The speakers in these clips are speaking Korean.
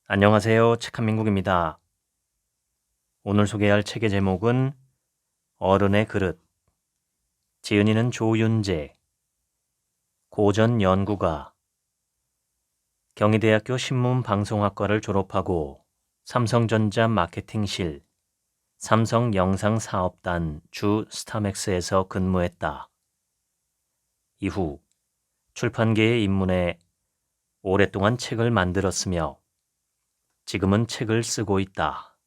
안녕하세요. 책한민국입니다. 오늘 소개할 책의 제목은 어른의 그릇. 지은이는 조윤재, 고전 연구가, 경희대학교 신문방송학과를 졸업하고 삼성전자 마케팅실, 삼성영상사업단 주 스타맥스에서 근무했다. 이후 출판계에 입문해 오랫동안 책을 만들었으며 지금은 책을 쓰고 있다.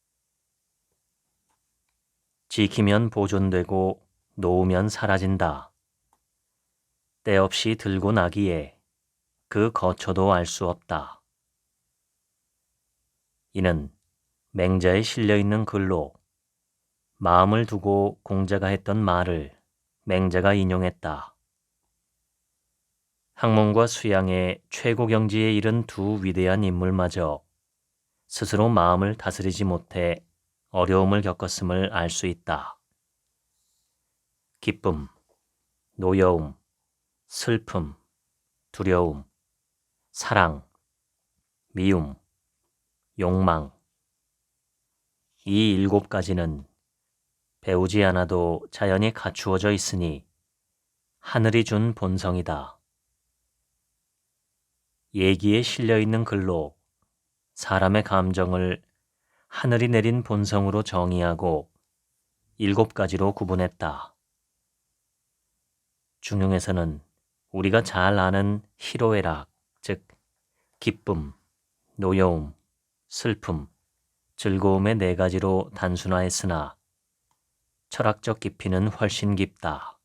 지키면 보존되고 놓으면 사라진다. 때없이 들고 나기에 그 거처도 알 수 없다. 이는 맹자에 실려있는 글로 마음을 두고 공자가 했던 말을 맹자가 인용했다. 학문과 수양의 최고 경지에 이른 두 위대한 인물마저 스스로 마음을 다스리지 못해 어려움을 겪었음을 알 수 있다. 기쁨, 노여움, 슬픔, 두려움, 사랑, 미움, 욕망. 이 7가지는 배우지 않아도 자연히 갖추어져 있으니 하늘이 준 본성이다. 예기에 실려있는 글로 사람의 감정을 하늘이 내린 본성으로 정의하고 7가지로 구분했다. 중용에서는 우리가 잘 아는 희로애락, 즉 기쁨, 노여움, 슬픔, 즐거움의 4가지로 단순화했으나 철학적 깊이는 훨씬 깊다.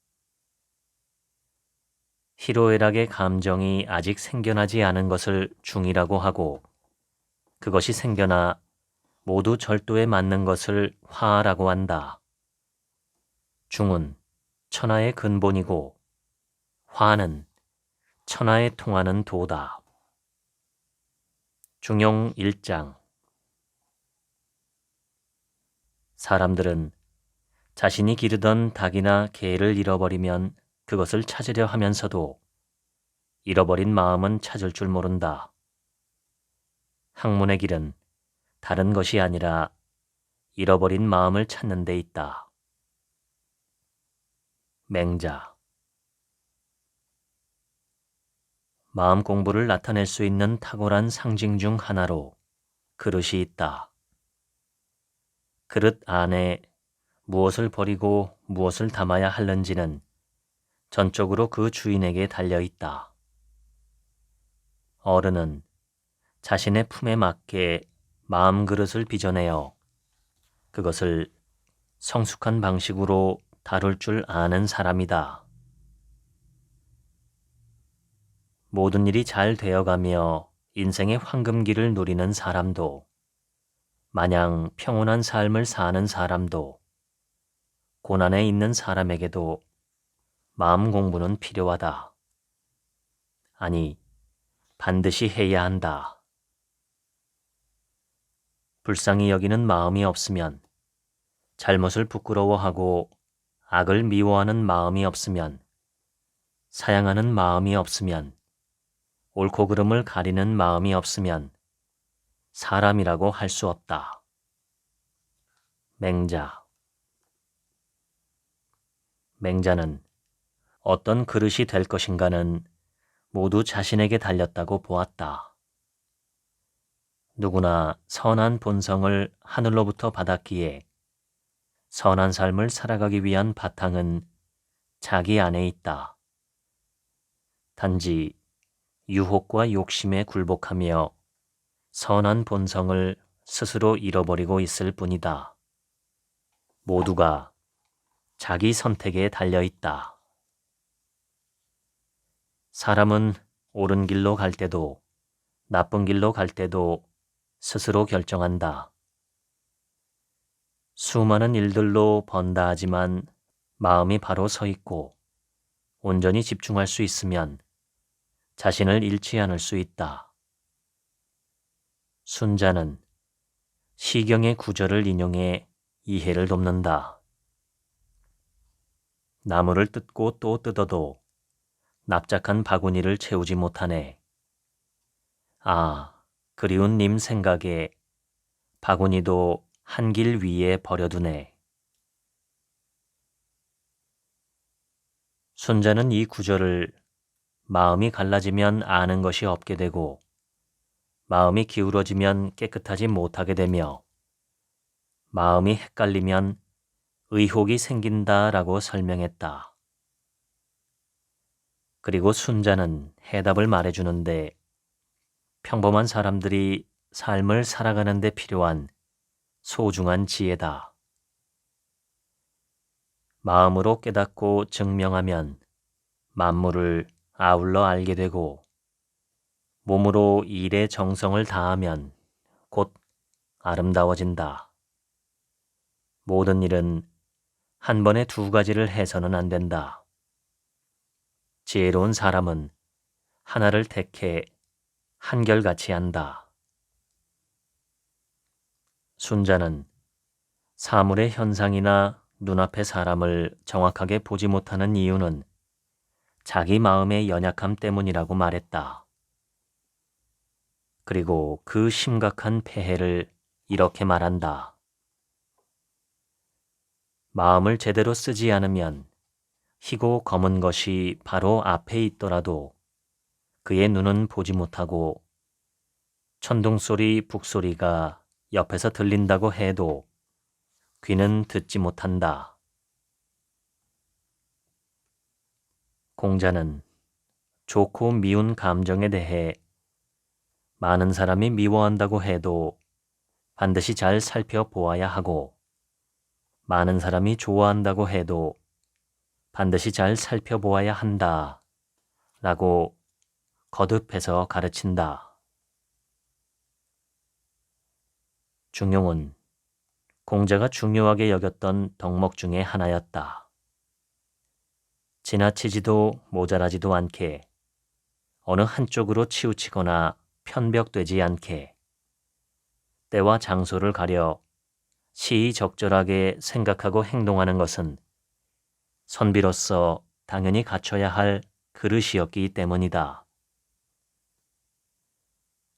희로애락의 감정이 아직 생겨나지 않은 것을 중이라고 하고 그것이 생겨나 모두 절도에 맞는 것을 화라고 한다. 중은 천하의 근본이고 화는 천하에 통하는 도다. 중용 1장. 사람들은 자신이 기르던 닭이나 개를 잃어버리면 그것을 찾으려 하면서도 잃어버린 마음은 찾을 줄 모른다. 학문의 길은 다른 것이 아니라 잃어버린 마음을 찾는 데 있다. 맹자. 마음 공부를 나타낼 수 있는 탁월한 상징 중 하나로 그릇이 있다. 그릇 안에 무엇을 버리고 무엇을 담아야 하는지는 전적으로 그 주인에게 달려 있다. 어른은 자신의 품에 맞게 마음 그릇을 빚어내어 그것을 성숙한 방식으로 다룰 줄 아는 사람이다. 모든 일이 잘 되어가며 인생의 황금기를 누리는 사람도 마냥 평온한 삶을 사는 사람도 고난에 있는 사람에게도 마음 공부는 필요하다. 아니, 반드시 해야 한다. 불쌍히 여기는 마음이 없으면, 잘못을 부끄러워하고 악을 미워하는 마음이 없으면, 사양하는 마음이 없으면, 옳고 그름을 가리는 마음이 없으면 사람이라고 할 수 없다. 맹자. 맹자는 어떤 그릇이 될 것인가는 모두 자신에게 달렸다고 보았다. 누구나 선한 본성을 하늘로부터 받았기에 선한 삶을 살아가기 위한 바탕은 자기 안에 있다. 단지 유혹과 욕심에 굴복하며 선한 본성을 스스로 잃어버리고 있을 뿐이다. 모두가 자기 선택에 달려 있다. 사람은 옳은 길로 갈 때도 나쁜 길로 갈 때도 스스로 결정한다. 수많은 일들로 번다 하지만 마음이 바로 서 있고 온전히 집중할 수 있으면 자신을 잃지 않을 수 있다. 순자는 시경의 구절을 인용해 이해를 돕는다. 나무를 뜯고 또 뜯어도 납작한 바구니를 채우지 못하네. 아, 그리운 님 생각에 바구니도 한 길 위에 버려두네. 순자는 이 구절을 마음이 갈라지면 아는 것이 없게 되고 마음이 기울어지면 깨끗하지 못하게 되며 마음이 헷갈리면 의혹이 생긴다라고 설명했다. 그리고 순자는 해답을 말해주는데 평범한 사람들이 삶을 살아가는 데 필요한 소중한 지혜다. 마음으로 깨닫고 증명하면 만물을 아울러 알게 되고 몸으로 일에 정성을 다하면 곧 아름다워진다. 모든 일은 한 번에 두 가지를 해서는 안 된다. 지혜로운 사람은 하나를 택해 한결같이 한다. 순자는 사물의 현상이나 눈앞의 사람을 정확하게 보지 못하는 이유는 자기 마음의 연약함 때문이라고 말했다. 그리고 그 심각한 폐해를 이렇게 말한다. 마음을 제대로 쓰지 않으면 희고 검은 것이 바로 앞에 있더라도 그의 눈은 보지 못하고 천둥소리, 북소리가 옆에서 들린다고 해도 귀는 듣지 못한다. 공자는 좋고 미운 감정에 대해 많은 사람이 미워한다고 해도 반드시 잘 살펴보아야 하고 많은 사람이 좋아한다고 해도 반드시 잘 살펴보아야 한다 라고 거듭해서 가르친다. 중용은 공자가 중요하게 여겼던 덕목 중에 하나였다. 지나치지도 모자라지도 않게 어느 한쪽으로 치우치거나 편벽되지 않게 때와 장소를 가려 시의적절하게 생각하고 행동하는 것은 선비로서 당연히 갖춰야 할 그릇이었기 때문이다.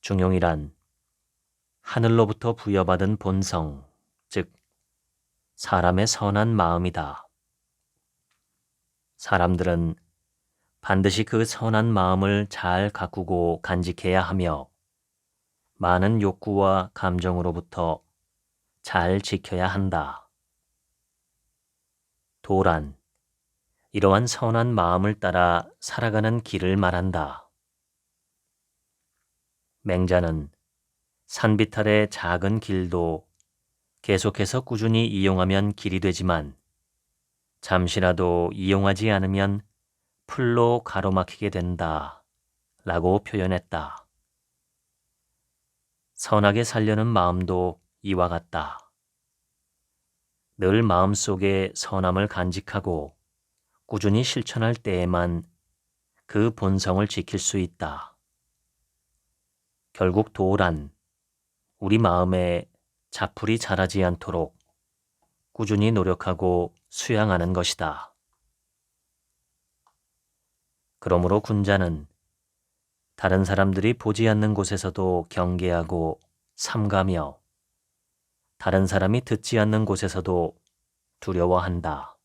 중용이란 하늘로부터 부여받은 본성, 즉 사람의 선한 마음이다. 사람들은 반드시 그 선한 마음을 잘 가꾸고 간직해야 하며 많은 욕구와 감정으로부터 잘 지켜야 한다. 도란, 이러한 선한 마음을 따라 살아가는 길을 말한다. 맹자는 산비탈의 작은 길도 계속해서 꾸준히 이용하면 길이 되지만 잠시라도 이용하지 않으면 풀로 가로막히게 된다 라고 표현했다. 선하게 살려는 마음도 이와 같다. 늘 마음속에 선함을 간직하고 꾸준히 실천할 때에만 그 본성을 지킬 수 있다. 결국 도란, 우리 마음에 자풀이 자라지 않도록 꾸준히 노력하고 수양하는 것이다. 그러므로 군자는 다른 사람들이 보지 않는 곳에서도 경계하고 삼가며 다른 사람이 듣지 않는 곳에서도 두려워한다.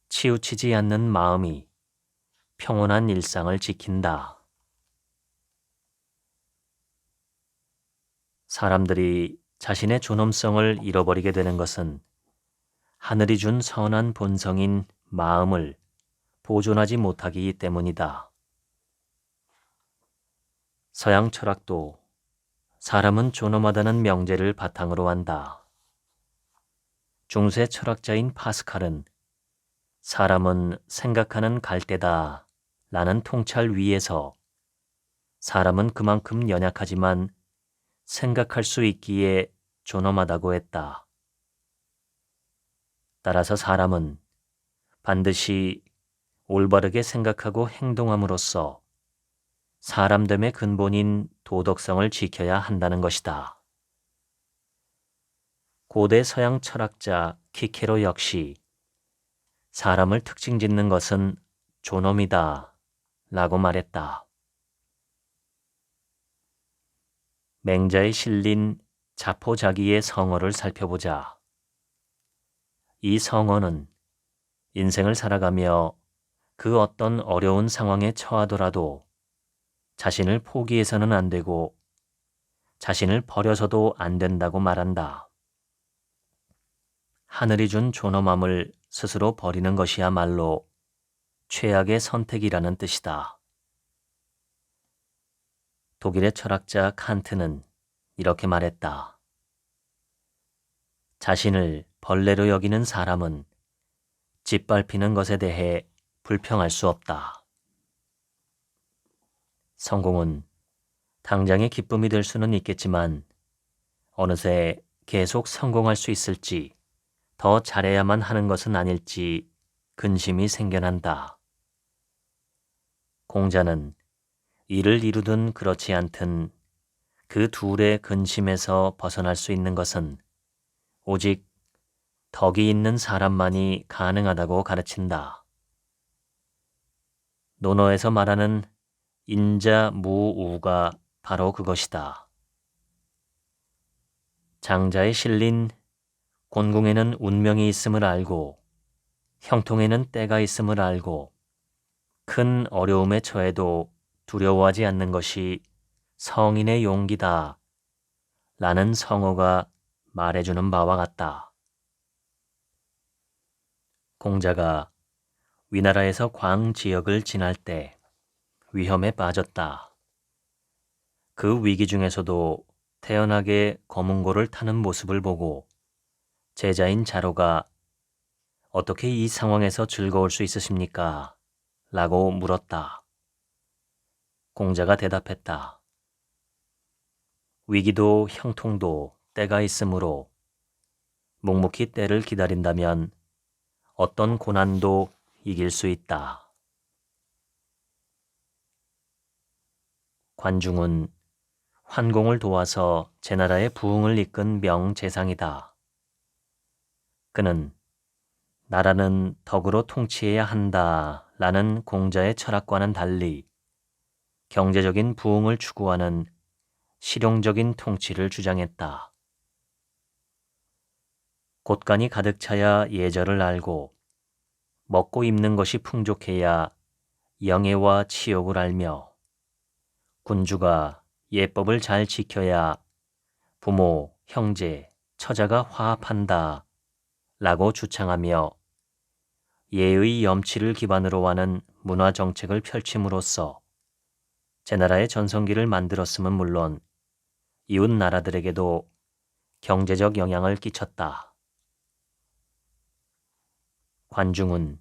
치우치지 않는 마음이 평온한 일상을 지킨다. 사람들이 자신의 존엄성을 잃어버리게 되는 것은 하늘이 준 선한 본성인 마음을 보존하지 못하기 때문이다. 서양 철학도 사람은 존엄하다는 명제를 바탕으로 한다. 중세 철학자인 파스칼은 사람은 생각하는 갈대다 라는 통찰 위에서 사람은 그만큼 연약하지만 생각할 수 있기에 존엄하다고 했다. 따라서 사람은 반드시 올바르게 생각하고 행동함으로써 사람됨의 근본인 도덕성을 지켜야 한다는 것이다. 고대 서양 철학자 키케로 역시 사람을 특징 짓는 것은 존엄이다 라고 말했다. 맹자에 실린 자포자기의 성어를 살펴보자. 이 성어는 인생을 살아가며 그 어떤 어려운 상황에 처하더라도 자신을 포기해서는 안 되고 자신을 버려서도 안 된다고 말한다. 하늘이 준 존엄함을 스스로 버리는 것이야말로 최악의 선택이라는 뜻이다. 독일의 철학자 칸트는 이렇게 말했다. 자신을 벌레로 여기는 사람은 짓밟히는 것에 대해 불평할 수 없다. 성공은 당장의 기쁨이 될 수는 있겠지만 어느새 계속 성공할 수 있을지 더 잘해야만 하는 것은 아닐지 근심이 생겨난다. 공자는 이를 이루든 그렇지 않든 그 둘의 근심에서 벗어날 수 있는 것은 오직 덕이 있는 사람만이 가능하다고 가르친다. 논어에서 말하는 인자무우가 바로 그것이다. 장자에 실린 곤궁에는 운명이 있음을 알고 형통에는 때가 있음을 알고 큰 어려움에 처해도 두려워하지 않는 것이 성인의 용기다 라는 성어가 말해주는 바와 같다. 공자가 위나라에서 광 지역을 지날 때 위험에 빠졌다. 그 위기 중에서도 태연하게 거문고를 타는 모습을 보고 제자인 자로가 어떻게 이 상황에서 즐거울 수 있으십니까? 라고 물었다. 공자가 대답했다. 위기도 형통도 때가 있으므로 묵묵히 때를 기다린다면 어떤 고난도 이길 수 있다. 관중은 환공을 도와서 제나라의 부흥을 이끈 명재상이다. 그는 나라는 덕으로 통치해야 한다 라는 공자의 철학과는 달리 경제적인 부흥을 추구하는 실용적인 통치를 주장했다. 곳간이 가득 차야 예절을 알고 먹고 입는 것이 풍족해야 영예와 치욕을 알며 군주가 예법을 잘 지켜야 부모, 형제, 처자가 화합한다 라고 주창하며 예의 염치를 기반으로 하는 문화정책을 펼침으로써 제나라의 전성기를 만들었음은 물론 이웃 나라들에게도 경제적 영향을 끼쳤다. 관중은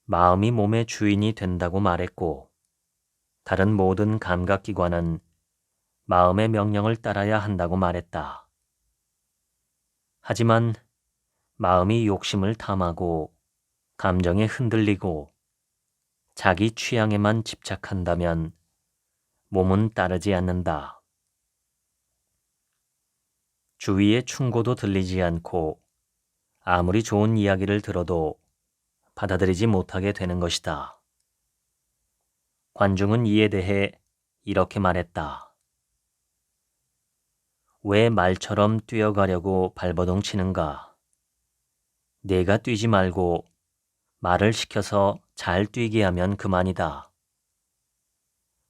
마음이 몸의 주인이 된다고 말했고 다른 모든 감각기관은 마음의 명령을 따라야 한다고 말했다. 하지만 마음이 욕심을 탐하고 감정에 흔들리고 자기 취향에만 집착한다면 몸은 따르지 않는다. 주위의 충고도 들리지 않고 아무리 좋은 이야기를 들어도 받아들이지 못하게 되는 것이다. 관중은 이에 대해 이렇게 말했다. 왜 말처럼 뛰어가려고 발버둥 치는가? 내가 뛰지 말고 말을 시켜서 잘 뛰게 하면 그만이다.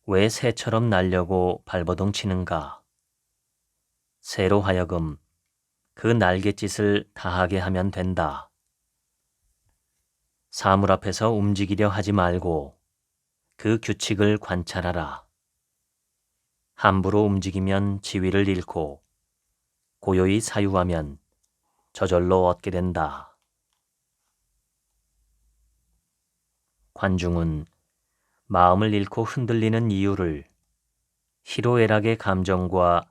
왜 새처럼 날려고 발버둥 치는가? 새로 하여금 그 날갯짓을 다하게 하면 된다. 사물 앞에서 움직이려 하지 말고 그 규칙을 관찰하라. 함부로 움직이면 지위를 잃고 고요히 사유하면 저절로 얻게 된다. 관중은 마음을 잃고 흔들리는 이유를 희로애락의 감정과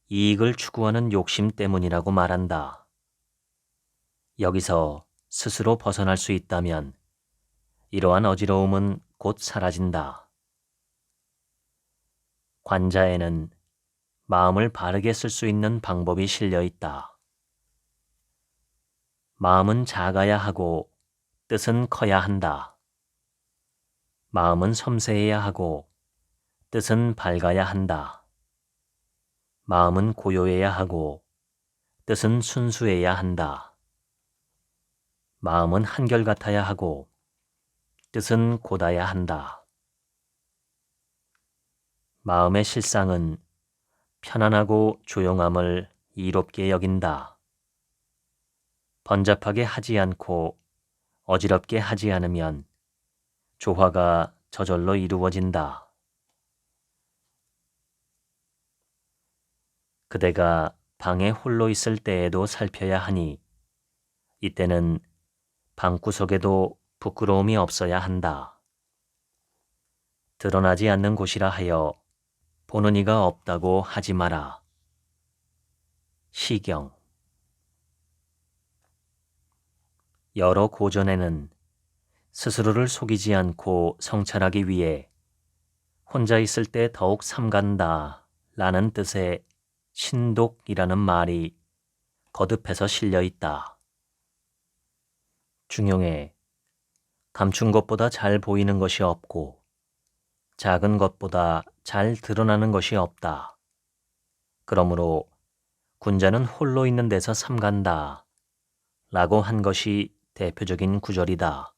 이익을 추구하는 욕심 때문이라고 말한다. 여기서 스스로 벗어날 수 있다면 이러한 어지러움은 곧 사라진다. 관자에는 마음을 바르게 쓸 수 있는 방법이 실려 있다. 마음은 작아야 하고 뜻은 커야 한다. 마음은 섬세해야 하고 뜻은 밝아야 한다. 마음은 고요해야 하고 뜻은 순수해야 한다. 마음은 한결같아야 하고 뜻은 곧아야 한다. 마음의 실상은 편안하고 조용함을 이롭게 여긴다. 번잡하게 하지 않고 어지럽게 하지 않으면 조화가 저절로 이루어진다. 그대가 방에 홀로 있을 때에도 살펴야 하니 이때는 방구석에도 부끄러움이 없어야 한다. 드러나지 않는 곳이라 하여 보는 이가 없다고 하지 마라. 시경. 여러 고전에는 스스로를 속이지 않고 성찰하기 위해 혼자 있을 때 더욱 삼간다 라는 뜻의 신독이라는 말이 거듭해서 실려 있다. 중용에 감춘 것보다 잘 보이는 것이 없고 작은 것보다 잘 드러나는 것이 없다. 그러므로 군자는 홀로 있는 데서 삼간다 라고 한 것이 대표적인 구절이다.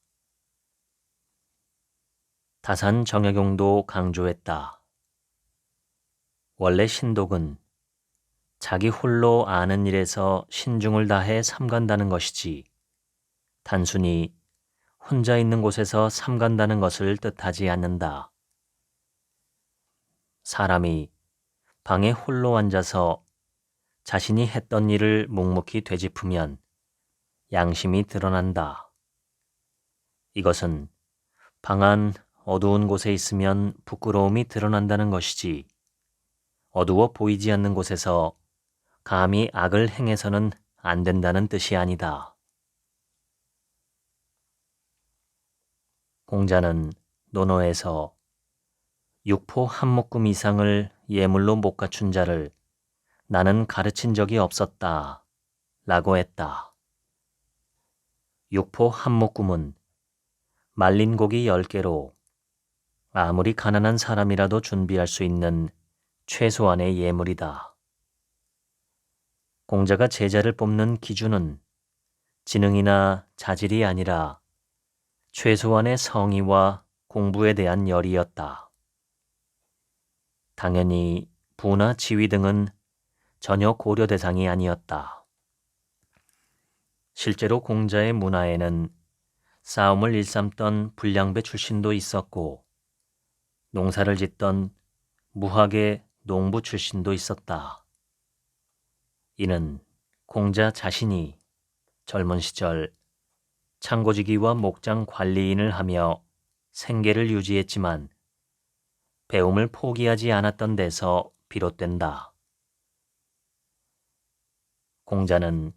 다산 정약용도 강조했다. 원래 신독은 자기 홀로 아는 일에서 신중을 다해 삼간다는 것이지 단순히 혼자 있는 곳에서 삼간다는 것을 뜻하지 않는다. 사람이 방에 홀로 앉아서 자신이 했던 일을 묵묵히 되짚으면 양심이 드러난다. 이것은 방 안 어두운 곳에 있으면 부끄러움이 드러난다는 것이지 어두워 보이지 않는 곳에서 감히 악을 행해서는 안 된다는 뜻이 아니다. 공자는 논어에서 육포 한 묶음 이상을 예물로 못 갖춘 자를 나는 가르친 적이 없었다 라고 했다. 육포 한 묶음은 말린 고기 10개로 아무리 가난한 사람이라도 준비할 수 있는 최소한의 예물이다. 공자가 제자를 뽑는 기준은 지능이나 자질이 아니라 최소한의 성의와 공부에 대한 열의였다. 당연히 부나 지위 등은 전혀 고려 대상이 아니었다. 실제로 공자의 문화에는 싸움을 일삼던 불량배 출신도 있었고 농사를 짓던 무학의 농부 출신도 있었다. 이는 공자 자신이 젊은 시절 창고지기와 목장 관리인을 하며 생계를 유지했지만 배움을 포기하지 않았던 데서 비롯된다. 공자는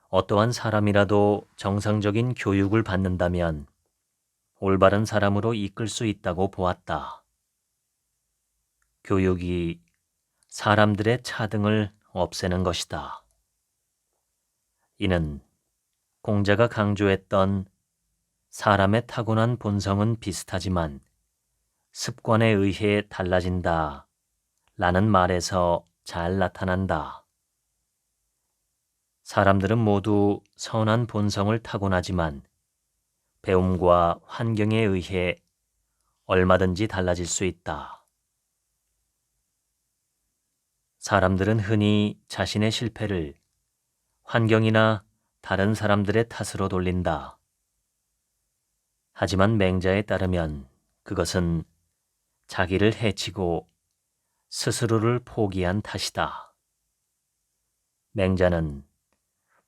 어떠한 사람이라도 정상적인 교육을 받는다면 올바른 사람으로 이끌 수 있다고 보았다. 교육이 사람들의 차등을 없애는 것이다. 이는 공자가 강조했던 사람의 타고난 본성은 비슷하지만 습관에 의해 달라진다 라는 말에서 잘 나타난다. 사람들은 모두 선한 본성을 타고나지만 배움과 환경에 의해 얼마든지 달라질 수 있다. 사람들은 흔히 자신의 실패를 환경이나 다른 사람들의 탓으로 돌린다. 하지만 맹자에 따르면 그것은 자기를 해치고 스스로를 포기한 탓이다. 맹자는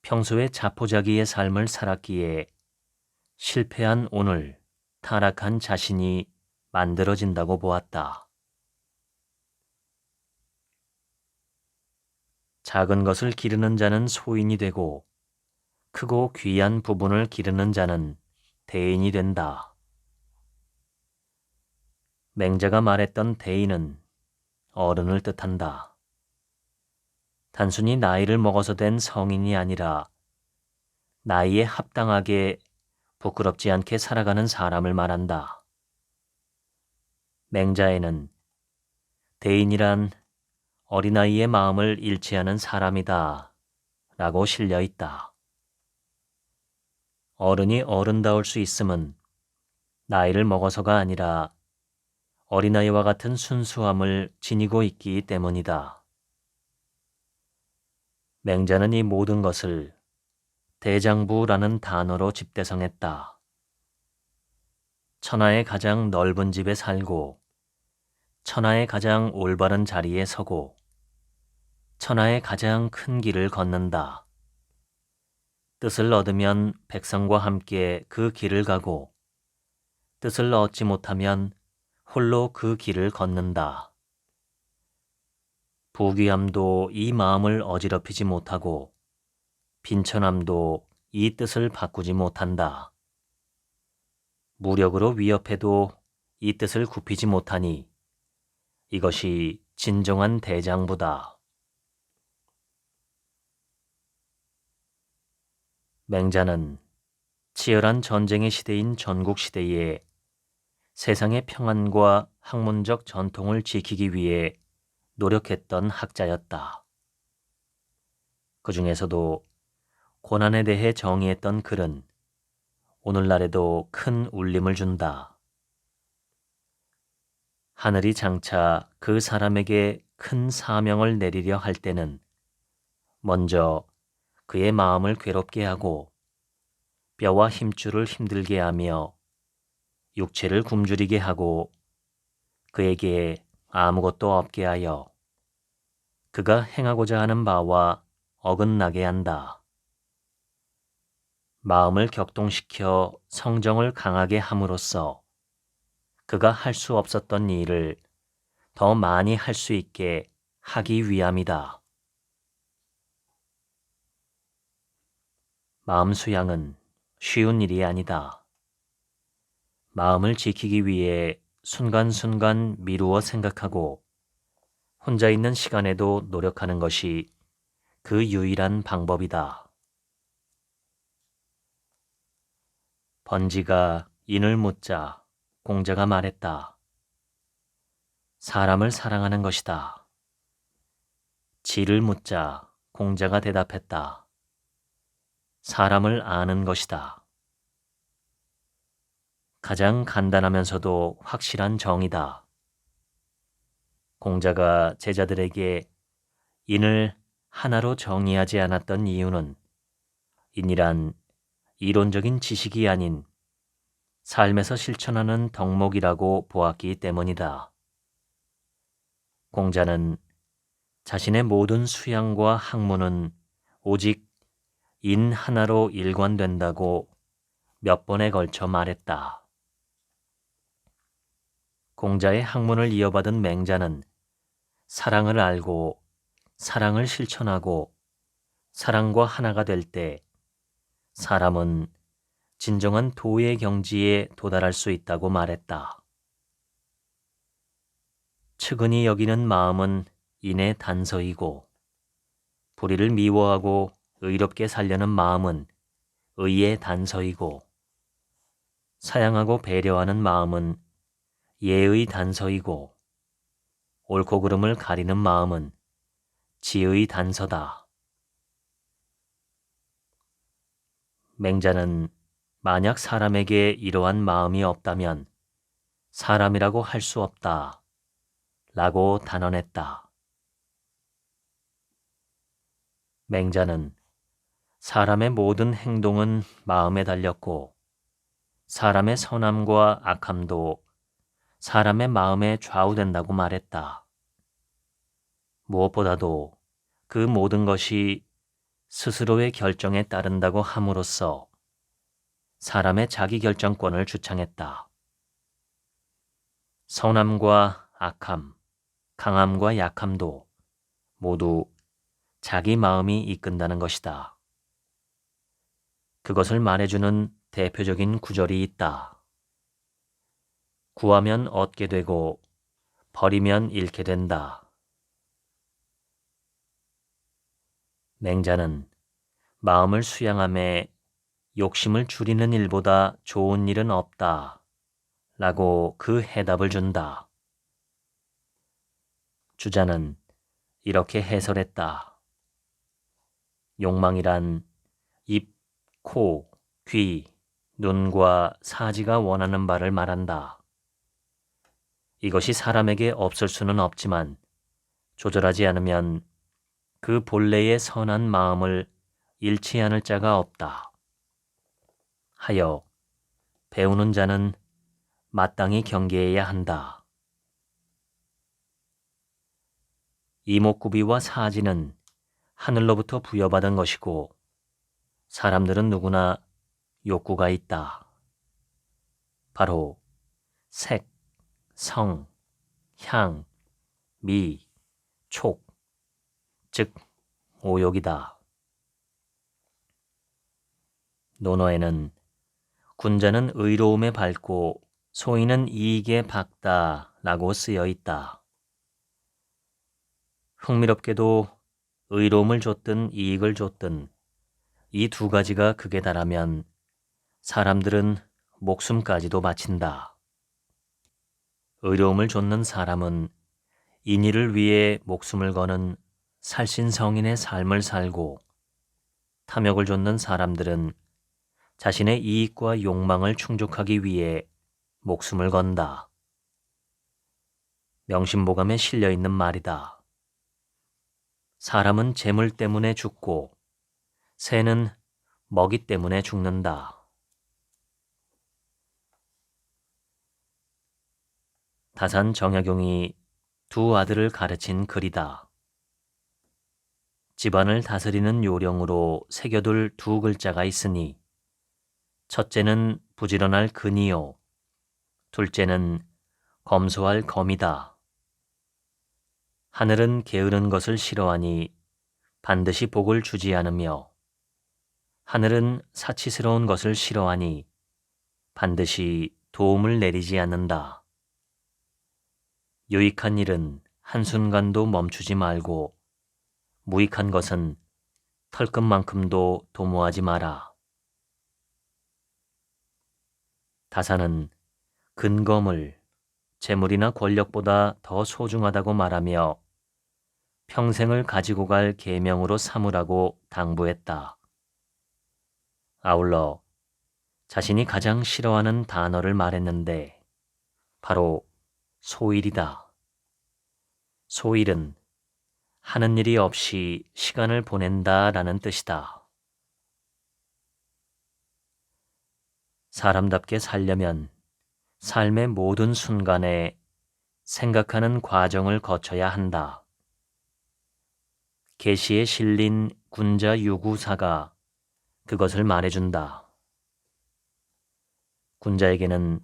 평소에 자포자기의 삶을 살았기에 실패한 오늘, 타락한 자신이 만들어진다고 보았다. 작은 것을 기르는 자는 소인이 되고 크고 귀한 부분을 기르는 자는 대인이 된다. 맹자가 말했던 대인은 어른을 뜻한다. 단순히 나이를 먹어서 된 성인이 아니라 나이에 합당하게 부끄럽지 않게 살아가는 사람을 말한다. 맹자에는 대인이란 어린아이의 마음을 잃지 않은 사람이다 라고 실려 있다. 어른이 어른다울 수 있음은 나이를 먹어서가 아니라 어린아이와 같은 순수함을 지니고 있기 때문이다. 맹자는 이 모든 것을 대장부라는 단어로 집대성했다. 천하의 가장 넓은 집에 살고 천하의 가장 올바른 자리에 서고 천하의 가장 큰 길을 걷는다. 뜻을 얻으면 백성과 함께 그 길을 가고 뜻을 얻지 못하면 홀로 그 길을 걷는다. 부귀함도 이 마음을 어지럽히지 못하고 빈천함도 이 뜻을 바꾸지 못한다. 무력으로 위협해도 이 뜻을 굽히지 못하니 이것이 진정한 대장부다. 맹자는 치열한 전쟁의 시대인 전국시대에 세상의 평안과 학문적 전통을 지키기 위해 노력했던 학자였다. 그 중에서도 고난에 대해 정의했던 글은 오늘날에도 큰 울림을 준다. 하늘이 장차 그 사람에게 큰 사명을 내리려 할 때는 먼저 그의 마음을 괴롭게 하고 뼈와 힘줄을 힘들게 하며 육체를 굶주리게 하고 그에게 아무것도 없게 하여 그가 행하고자 하는 바와 어긋나게 한다. 마음을 격동시켜 성정을 강하게 함으로써 그가 할 수 없었던 일을 더 많이 할 수 있게 하기 위함이다. 마음 수양은 쉬운 일이 아니다. 마음을 지키기 위해 순간순간 미루어 생각하고 혼자 있는 시간에도 노력하는 것이 그 유일한 방법이다. 번지가 인을 묻자 공자가 말했다. 사람을 사랑하는 것이다. 지를 묻자 공자가 대답했다. 사람을 아는 것이다. 가장 간단하면서도 확실한 정의다. 공자가 제자들에게 인을 하나로 정의하지 않았던 이유는 인이란 이론적인 지식이 아닌 삶에서 실천하는 덕목이라고 보았기 때문이다. 공자는 자신의 모든 수양과 학문은 오직 인 하나로 일관된다고 몇 번에 걸쳐 말했다. 공자의 학문을 이어받은 맹자는 사랑을 알고 사랑을 실천하고 사랑과 하나가 될 때 사람은 진정한 도의 경지에 도달할 수 있다고 말했다. 측은히 여기는 마음은 인의 단서이고 불의를 미워하고 의롭게 살려는 마음은 의의 단서이고 사양하고 배려하는 마음은 예의 단서이고 옳고 그름을 가리는 마음은 지의 단서다. 맹자는 만약 사람에게 이러한 마음이 없다면 사람이라고 할 수 없다 라고 단언했다. 맹자는 사람의 모든 행동은 마음에 달렸고 사람의 선함과 악함도 사람의 마음에 좌우된다고 말했다. 무엇보다도 그 모든 것이 스스로의 결정에 따른다고 함으로써 사람의 자기결정권을 주창했다. 선함과 악함, 강함과 약함도 모두 자기 마음이 이끈다는 것이다. 그것을 말해주는 대표적인 구절이 있다. 구하면 얻게 되고 버리면 잃게 된다. 맹자는 마음을 수양함에 욕심을 줄이는 일보다 좋은 일은 없다 라고 그 해답을 준다. 주자는 이렇게 해설했다. 욕망이란 입, 코, 귀, 눈과 사지가 원하는 바를 말한다. 이것이 사람에게 없을 수는 없지만 조절하지 않으면 그 본래의 선한 마음을 잃지 않을 자가 없다. 하여 배우는 자는 마땅히 경계해야 한다. 이목구비와 사지는 하늘로부터 부여받은 것이고 사람들은 누구나 욕구가 있다. 바로 색, 성, 향, 미, 촉, 즉 오욕이다. 논어에는 군자는 의로움에 밝고 소인은 이익에 박다라고 쓰여 있다. 흥미롭게도 의로움을 줬든 이익을 줬든 이 두 가지가 극에 달하면 사람들은 목숨까지도 바친다. 의로움을 좇는 사람은 인의를 위해 목숨을 거는 살신성인의 삶을 살고 탐욕을 좇는 사람들은 자신의 이익과 욕망을 충족하기 위해 목숨을 건다. 명심보감에 실려 있는 말이다. 사람은 재물 때문에 죽고 새는 먹이 때문에 죽는다. 다산 정약용이 두 아들을 가르친 글이다. 집안을 다스리는 요령으로 새겨둘 두 글자가 있으니 첫째는 부지런할 근이요 둘째는 검소할 검이다. 하늘은 게으른 것을 싫어하니 반드시 복을 주지 않으며 하늘은 사치스러운 것을 싫어하니 반드시 도움을 내리지 않는다. 유익한 일은 한순간도 멈추지 말고 무익한 것은 털끝만큼도 도모하지 마라. 다산은 근검을 재물이나 권력보다 더 소중하다고 말하며 평생을 가지고 갈 계명으로 삼으라고 당부했다. 아울러 자신이 가장 싫어하는 단어를 말했는데 바로 소일이다. 소일은 하는 일이 없이 시간을 보낸다라는 뜻이다. 사람답게 살려면 삶의 모든 순간에 생각하는 과정을 거쳐야 한다. 계시에 실린 군자 유구사가 그것을 말해준다. 군자에게는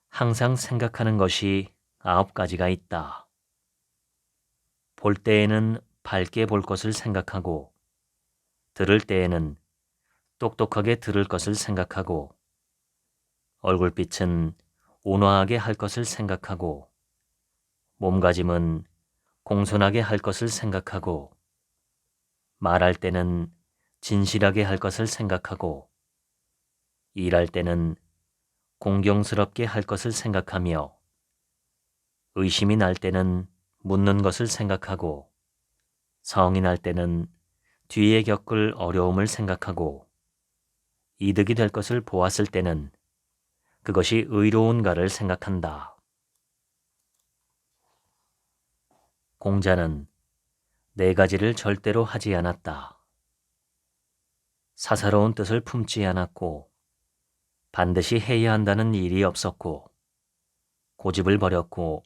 항상 생각하는 것이 9가지가 있다. 볼 때에는 밝게 볼 것을 생각하고 들을 때에는 똑똑하게 들을 것을 생각하고 얼굴빛은 온화하게 할 것을 생각하고 몸가짐은 공손하게 할 것을 생각하고 말할 때는 진실하게 할 것을 생각하고 일할 때는 공경스럽게 할 것을 생각하며 의심이 날 때는 묻는 것을 생각하고 성이 날 때는 뒤에 겪을 어려움을 생각하고 이득이 될 것을 보았을 때는 그것이 의로운가를 생각한다. 공자는 4가지를 절대로 하지 않았다. 사사로운 뜻을 품지 않았고 반드시 해야 한다는 일이 없었고 고집을 버렸고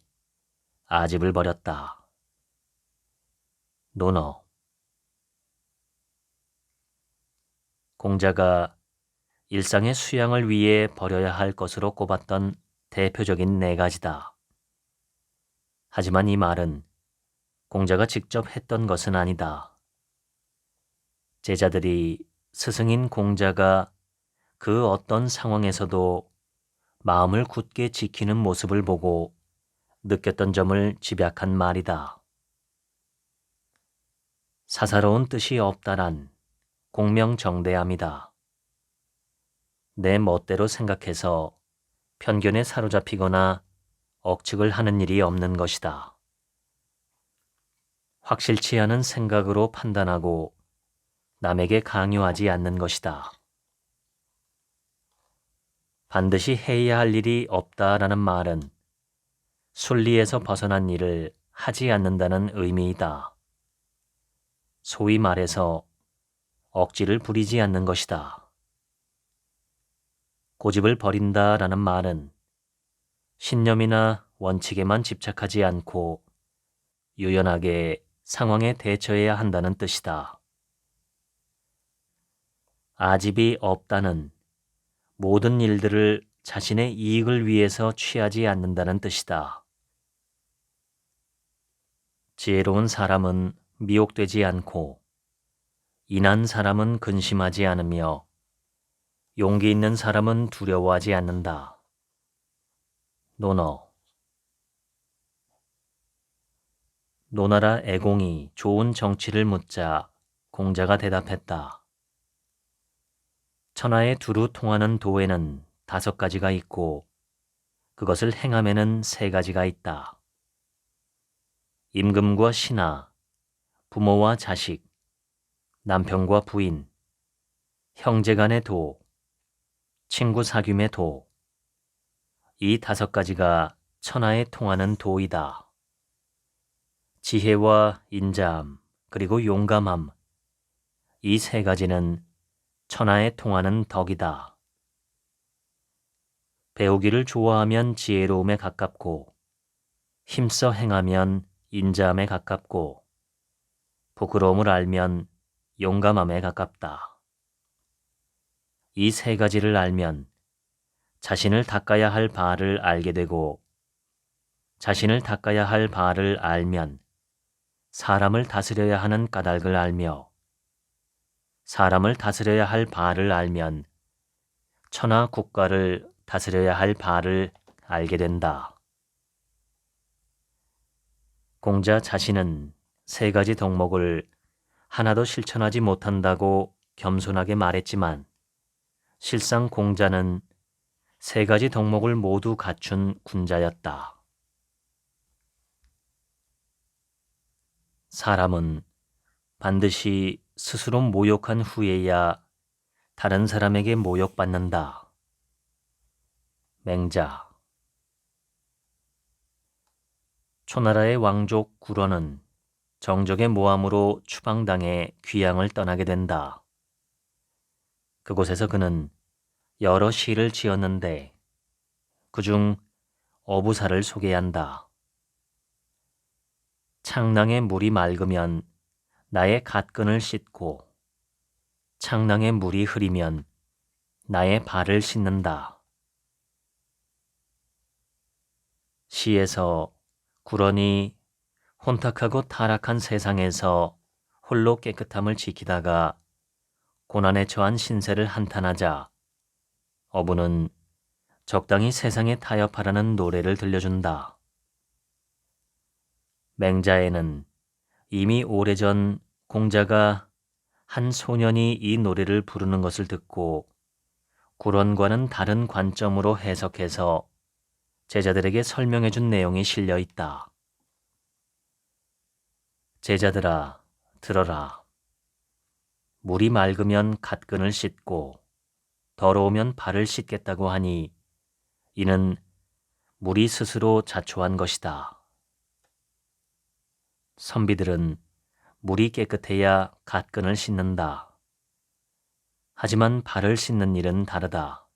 아집을 버렸다. 논어 공자가 일상의 수양을 위해 버려야 할 것으로 꼽았던 대표적인 4가지다. 하지만 이 말은 공자가 직접 했던 것은 아니다. 제자들이 스승인 공자가 그 어떤 상황에서도 마음을 굳게 지키는 모습을 보고 느꼈던 점을 집약한 말이다. 사사로운 뜻이 없다란 공명정대함이다. 내 멋대로 생각해서 편견에 사로잡히거나 억측을 하는 일이 없는 것이다. 확실치 않은 생각으로 판단하고 남에게 강요하지 않는 것이다. 반드시 해야 할 일이 없다라는 말은 순리에서 벗어난 일을 하지 않는다는 의미이다. 소위 말해서 억지를 부리지 않는 것이다. 고집을 버린다라는 말은 신념이나 원칙에만 집착하지 않고 유연하게 상황에 대처해야 한다는 뜻이다. 아집이 없다는 모든 일들을 자신의 이익을 위해서 취하지 않는다는 뜻이다. 지혜로운 사람은 미혹되지 않고 인한 사람은 근심하지 않으며 용기 있는 사람은 두려워하지 않는다. 논어. 노나라 애공이 좋은 정치를 묻자 공자가 대답했다. 천하에 두루 통하는 도에는 5가지가 있고 그것을 행함에는 3가지가 있다. 임금과 신하, 부모와 자식, 남편과 부인, 형제 간의 도, 친구 사귐의 도. 이 5가지가 천하에 통하는 도이다. 지혜와 인자함, 그리고 용감함. 이 3가지는 천하에 통하는 덕이다. 배우기를 좋아하면 지혜로움에 가깝고 힘써 행하면 인자함에 가깝고 부끄러움을 알면 용감함에 가깝다. 이 3가지를 알면 자신을 닦아야 할 바를 알게 되고 자신을 닦아야 할 바를 알면 사람을 다스려야 하는 까닭을 알며 사람을 다스려야 할 바를 알면 천하 국가를 다스려야 할 바를 알게 된다. 공자 자신은 3가지 덕목을 하나도 실천하지 못한다고 겸손하게 말했지만 실상 공자는 3가지 덕목을 모두 갖춘 군자였다. 사람은 반드시 스스로 모욕한 후에야 다른 사람에게 모욕받는다. 맹자. 초나라의 왕족 구런은 정적의 모함으로 추방당해 귀양을 떠나게 된다. 그곳에서 그는 여러 시를 지었는데 그중 어부사를 소개한다. 창낭의 물이 맑으면 나의 갓근을 씻고 창낭의 물이 흐리면 나의 발을 씻는다. 시에서 구런이 혼탁하고 타락한 세상에서 홀로 깨끗함을 지키다가 고난에 처한 신세를 한탄하자 어부는 적당히 세상에 타협하라는 노래를 들려준다. 맹자에는 이미 오래전 공자가 한 소년이 이 노래를 부르는 것을 듣고 구런과는 다른 관점으로 해석해서 제자들에게 설명해 준 내용이 실려 있다. 제자들아, 들어라. 물이 맑으면 갓근을 씻고 더러우면 발을 씻겠다고 하니 이는 물이 스스로 자초한 것이다. 선비들은 물이 깨끗해야 갓근을 씻는다. 하지만 발을 씻는 일은 다르다.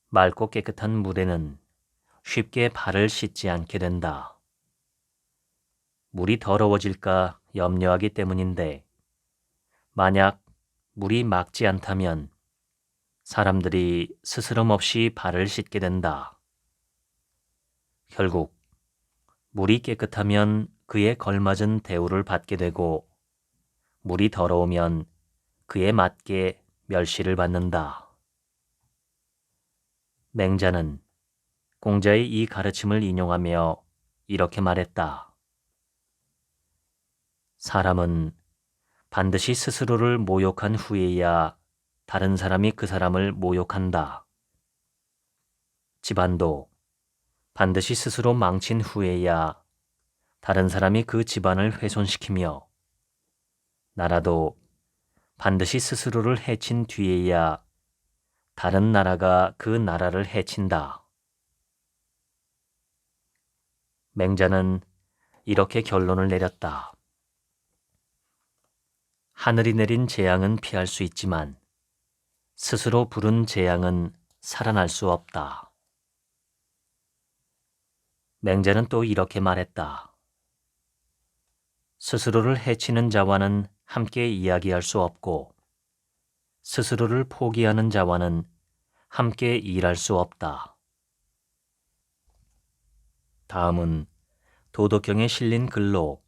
맑고 깨끗한 물에는 쉽게 발을 씻지 않게 된다. 물이 더러워질까 염려하기 때문인데 만약 물이 맑지 않다면 사람들이 스스럼 없이 발을 씻게 된다. 결국 물이 깨끗하면 그에 걸맞은 대우를 받게 되고 물이 더러우면 그에 맞게 멸시를 받는다. 맹자는 공자의 이 가르침을 인용하며 이렇게 말했다. 사람은 반드시 스스로를 모욕한 후에야 다른 사람이 그 사람을 모욕한다. 집안도 반드시 스스로 망친 후에야 다른 사람이 그 집안을 훼손시키며 나라도 반드시 스스로를 해친 뒤에야 다른 나라가 그 나라를 해친다. 맹자는 이렇게 결론을 내렸다. 하늘이 내린 재앙은 피할 수 있지만 스스로 부른 재앙은 살아날 수 없다. 맹자는 또 이렇게 말했다. 스스로를 해치는 자와는 함께 이야기할 수 없고 스스로를 포기하는 자와는 함께 일할 수 없다. 다음은 도덕경에 실린 글로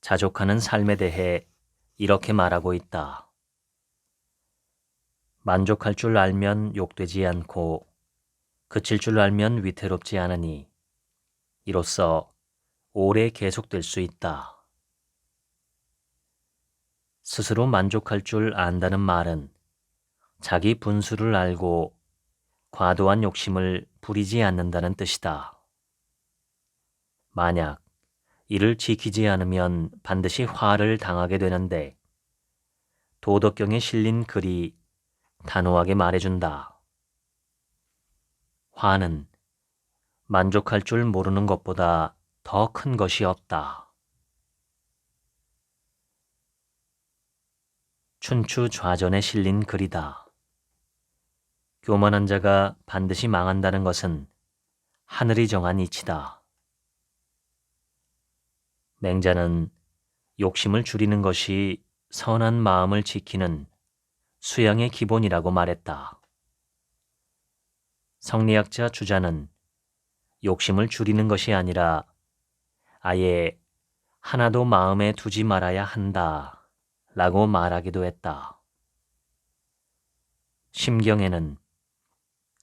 자족하는 삶에 대해 이렇게 말하고 있다. 만족할 줄 알면 욕되지 않고 그칠 줄 알면 위태롭지 않으니 이로써 오래 계속될 수 있다. 스스로 만족할 줄 안다는 말은 자기 분수를 알고 과도한 욕심을 부리지 않는다는 뜻이다. 만약 이를 지키지 않으면 반드시 화를 당하게 되는데 도덕경에 실린 글이 단호하게 말해준다. 화는 만족할 줄 모르는 것보다 더 큰 것이 없다. 춘추 좌전에 실린 글이다. 교만한 자가 반드시 망한다는 것은 하늘이 정한 이치다. 맹자는 욕심을 줄이는 것이 선한 마음을 지키는 수양의 기본이라고 말했다. 성리학자 주자는 욕심을 줄이는 것이 아니라 아예 하나도 마음에 두지 말아야 한다 라고 말하기도 했다. 심경에는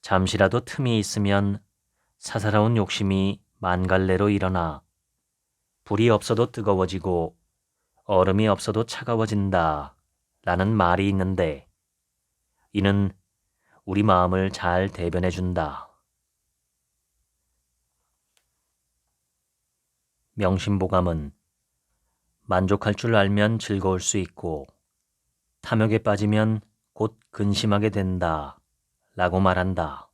잠시라도 틈이 있으면 사사로운 욕심이 만갈래로 일어나 불이 없어도 뜨거워지고 얼음이 없어도 차가워진다 라는 말이 있는데 이는 우리 마음을 잘 대변해 준다. 명심보감은 만족할 줄 알면 즐거울 수 있고 탐욕에 빠지면 곧 근심하게 된다 라고 말한다.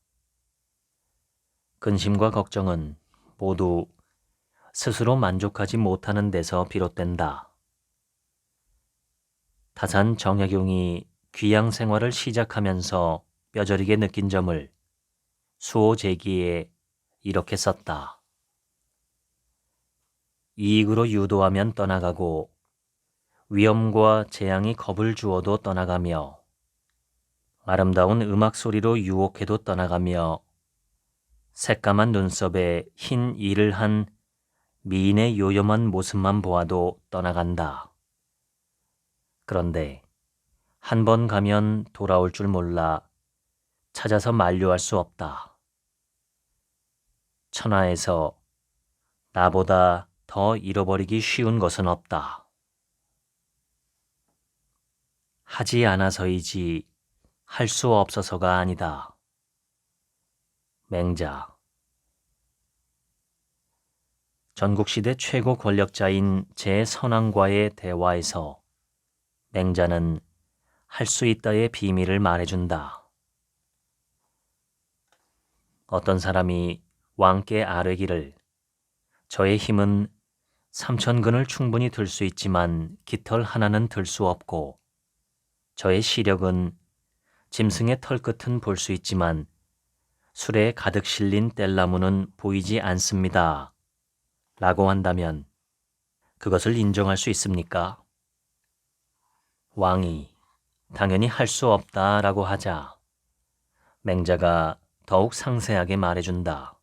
근심과 걱정은 모두 스스로 만족하지 못하는 데서 비롯된다. 타산 정약용이 귀양 생활을 시작하면서 뼈저리게 느낀 점을 수호제기에 이렇게 썼다. 이익으로 유도하면 떠나가고 위험과 재앙이 겁을 주어도 떠나가며 아름다운 음악 소리로 유혹해도 떠나가며 새까만 눈썹에 흰 이를 한 미인의 요염한 모습만 보아도 떠나간다. 그런데 한 번 가면 돌아올 줄 몰라 찾아서 만류할 수 없다. 천하에서 나보다 더 잃어버리기 쉬운 것은 없다. 하지 않아서이지 할 수 없어서가 아니다. 맹자. 전국시대 최고 권력자인 제선왕과의 대화에서 맹자는 할 수 있다의 비밀을 말해준다. 어떤 사람이 왕께 아뢰기를 저의 힘은 3,000근을 충분히 들 수 있지만 깃털 하나는 들 수 없고 저의 시력은 짐승의 털끝은 볼 수 있지만 수레에 가득 실린 뗄나무는 보이지 않습니다. 라고 한다면 그것을 인정할 수 있습니까? 왕이 당연히 할 수 없다 라고 하자 맹자가 더욱 상세하게 말해준다.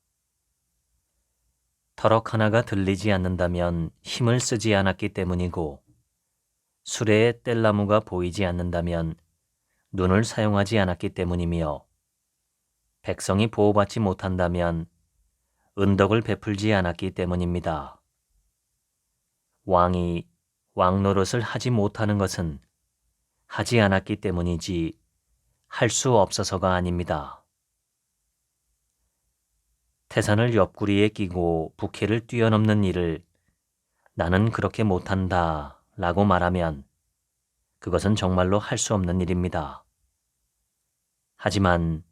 터럭 하나가 들리지 않는다면 힘을 쓰지 않았기 때문이고 수레에 뗄나무가 보이지 않는다면 눈을 사용하지 않았기 때문이며 백성이 보호받지 못한다면 은덕을 베풀지 않았기 때문입니다. 왕이 왕노릇을 하지 못하는 것은 하지 않았기 때문이지 할 수 없어서가 아닙니다. 태산을 옆구리에 끼고 부캐를 뛰어넘는 일을 나는 그렇게 못한다 라고 말하면 그것은 정말로 할 수 없는 일입니다. 하지만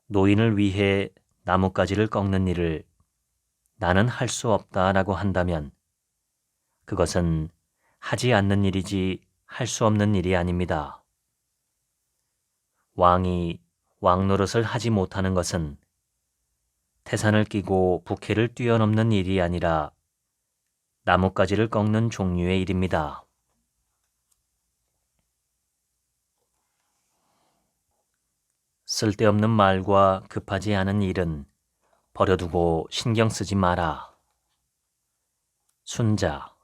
노인을 위해 나뭇가지를 꺾는 일을 나는 할 수 없다 라고 한다면 그것은 하지 않는 일이지 할 수 없는 일이 아닙니다. 왕이 왕 노릇을 하지 못하는 것은 태산을 끼고 부캐를 뛰어넘는 일이 아니라 나뭇가지를 꺾는 종류의 일입니다. 쓸데없는 말과 급하지 않은 일은 버려두고 신경 쓰지 마라. 순자.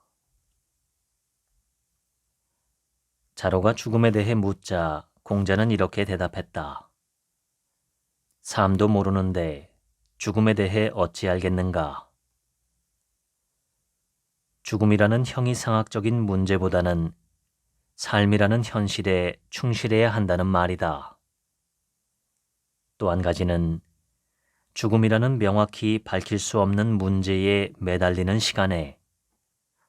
자로가 죽음에 대해 묻자 공자는 이렇게 대답했다. 삶도 모르는데 죽음에 대해 어찌 알겠는가? 죽음이라는 형이상학적인 문제보다는 삶이라는 현실에 충실해야 한다는 말이다. 또 한 가지는 죽음이라는 명확히 밝힐 수 없는 문제에 매달리는 시간에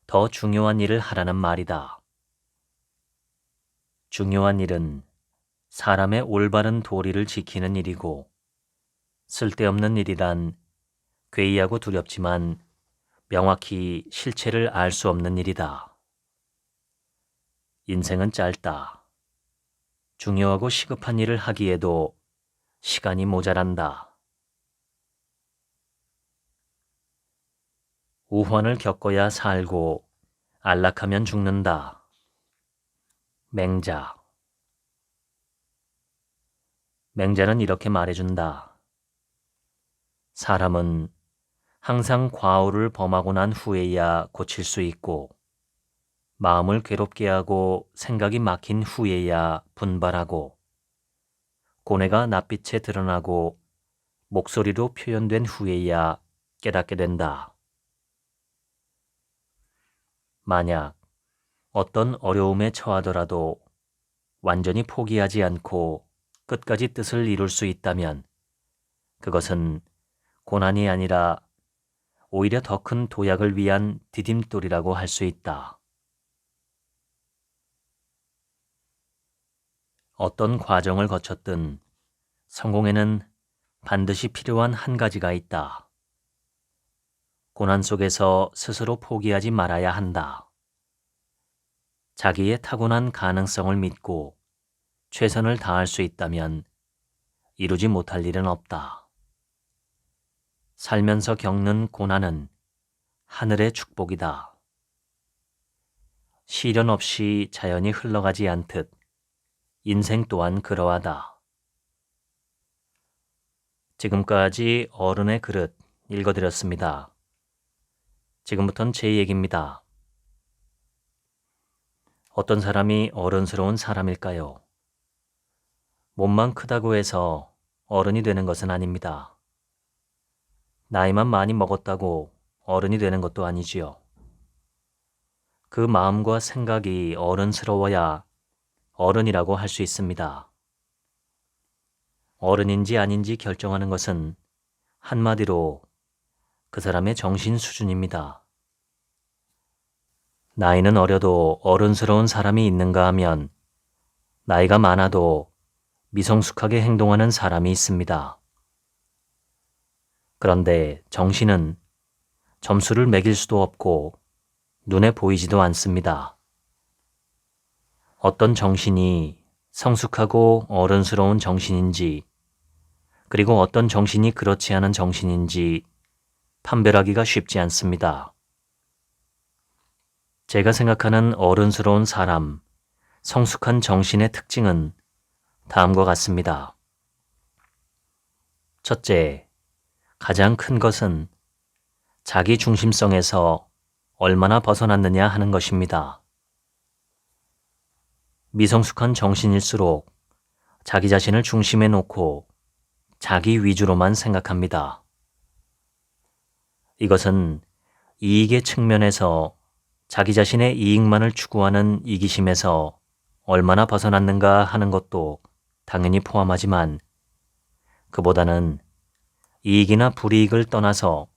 더 중요한 일을 하라는 말이다. 중요한 일은 사람의 올바른 도리를 지키는 일이고 쓸데없는 일이란 괴이하고 두렵지만 명확히 실체를 알 수 없는 일이다. 인생은 짧다. 중요하고 시급한 일을 하기에도 시간이 모자란다. 우환을 겪어야 살고 안락하면 죽는다. 맹자. 맹자는 이렇게 말해준다. 사람은 항상 과오를 범하고 난 후에야 고칠 수 있고 마음을 괴롭게 하고 생각이 막힌 후에야 분발하고 고뇌가 낯빛에 드러나고 목소리로 표현된 후에야 깨닫게 된다. 만약 어떤 어려움에 처하더라도 완전히 포기하지 않고 끝까지 뜻을 이룰 수 있다면 그것은 고난이 아니라 오히려 더 큰 도약을 위한 디딤돌이라고 할 수 있다. 어떤 과정을 거쳤든 성공에는 반드시 필요한 한 가지가 있다. 고난 속에서 스스로 포기하지 말아야 한다. 자기의 타고난 가능성을 믿고 최선을 다할 수 있다면 이루지 못할 일은 없다. 살면서 겪는 고난은 하늘의 축복이다. 시련 없이 자연이 흘러가지 않듯 인생 또한 그러하다. 지금까지 어른의 그릇 읽어드렸습니다. 지금부턴 제 얘기입니다. 어떤 사람이 어른스러운 사람일까요? 몸만 크다고 해서 어른이 되는 것은 아닙니다. 나이만 많이 먹었다고 어른이 되는 것도 아니지요. 그 마음과 생각이 어른스러워야 어른이라고 할 수 있습니다. 어른인지 아닌지 결정하는 것은 한마디로 그 사람의 정신 수준입니다. 나이는 어려도 어른스러운 사람이 있는가 하면 나이가 많아도 미성숙하게 행동하는 사람이 있습니다. 그런데 정신은 점수를 매길 수도 없고 눈에 보이지도 않습니다. 어떤 정신이 성숙하고 어른스러운 정신인지 그리고 어떤 정신이 그렇지 않은 정신인지 판별하기가 쉽지 않습니다. 제가 생각하는 어른스러운 사람, 성숙한 정신의 특징은 다음과 같습니다. 첫째, 가장 큰 것은 자기 중심성에서 얼마나 벗어났느냐 하는 것입니다. 미성숙한 정신일수록 자기 자신을 중심에 놓고 자기 위주로만 생각합니다. 이것은 이익의 측면에서 자기 자신의 이익만을 추구하는 이기심에서 얼마나 벗어났는가 하는 것도 당연히 포함하지만 그보다는 이익이나 불이익을 떠나서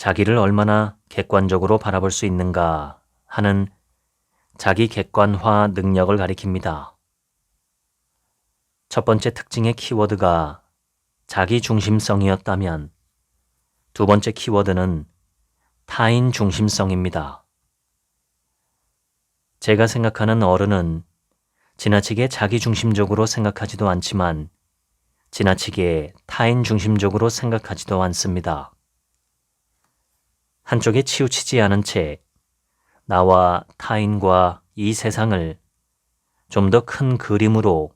자기를 얼마나 객관적으로 바라볼 수 있는가 하는 자기 객관화 능력을 가리킵니다. 첫 번째 특징의 키워드가 자기 중심성이었다면 두 번째 키워드는 타인 중심성입니다. 제가 생각하는 어른은 지나치게 자기 중심적으로 생각하지도 않지만 지나치게 타인 중심적으로 생각하지도 않습니다. 한쪽에 치우치지 않은 채 나와 타인과 이 세상을 좀 더 큰 그림으로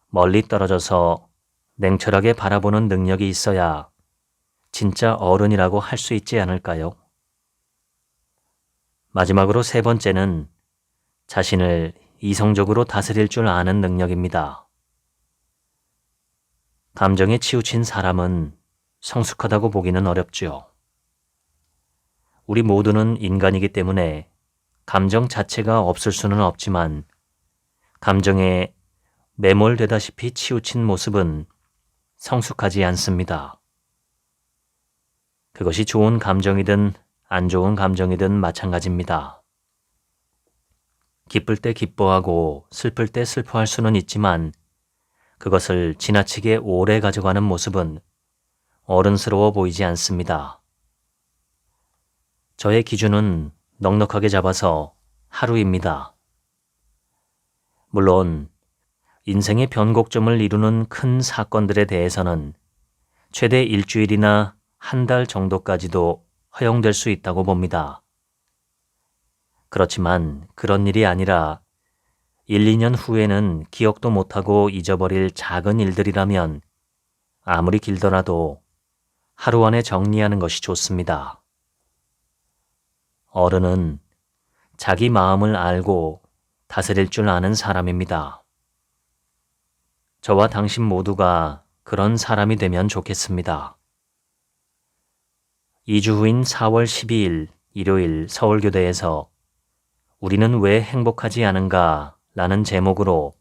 멀리 떨어져서 냉철하게 바라보는 능력이 있어야 진짜 어른이라고 할 수 있지 않을까요? 마지막으로 세 번째는 자신을 이성적으로 다스릴 줄 아는 능력입니다. 감정에 치우친 사람은 성숙하다고 보기는 어렵죠. 우리 모두는 인간이기 때문에 감정 자체가 없을 수는 없지만 감정에 매몰되다시피 치우친 모습은 성숙하지 않습니다. 그것이 좋은 감정이든 안 좋은 감정이든 마찬가지입니다. 기쁠 때 기뻐하고 슬플 때 슬퍼할 수는 있지만 그것을 지나치게 오래 가져가는 모습은 어른스러워 보이지 않습니다. 저의 기준은 넉넉하게 잡아서 하루입니다. 물론 인생의 변곡점을 이루는 큰 사건들에 대해서는 최대 일주일이나 한 달 정도까지도 허용될 수 있다고 봅니다. 그렇지만 그런 일이 아니라 1, 2년 후에는 기억도 못하고 잊어버릴 작은 일들이라면 아무리 길더라도 하루 안에 정리하는 것이 좋습니다. 어른은 자기 마음을 알고 다스릴 줄 아는 사람입니다. 저와 당신 모두가 그런 사람이 되면 좋겠습니다. 2주 후인 4월 12일 일요일 서울교대에서 우리는 왜 행복하지 않은가 라는 제목으로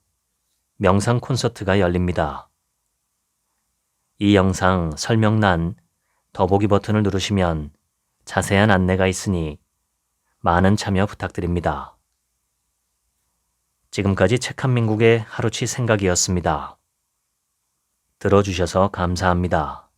명상 콘서트가 열립니다. 이 영상 설명란 더보기 버튼을 누르시면 자세한 안내가 있으니 많은 참여 부탁드립니다. 지금까지 책한민국의 하루치 생각이었습니다. 들어주셔서 감사합니다.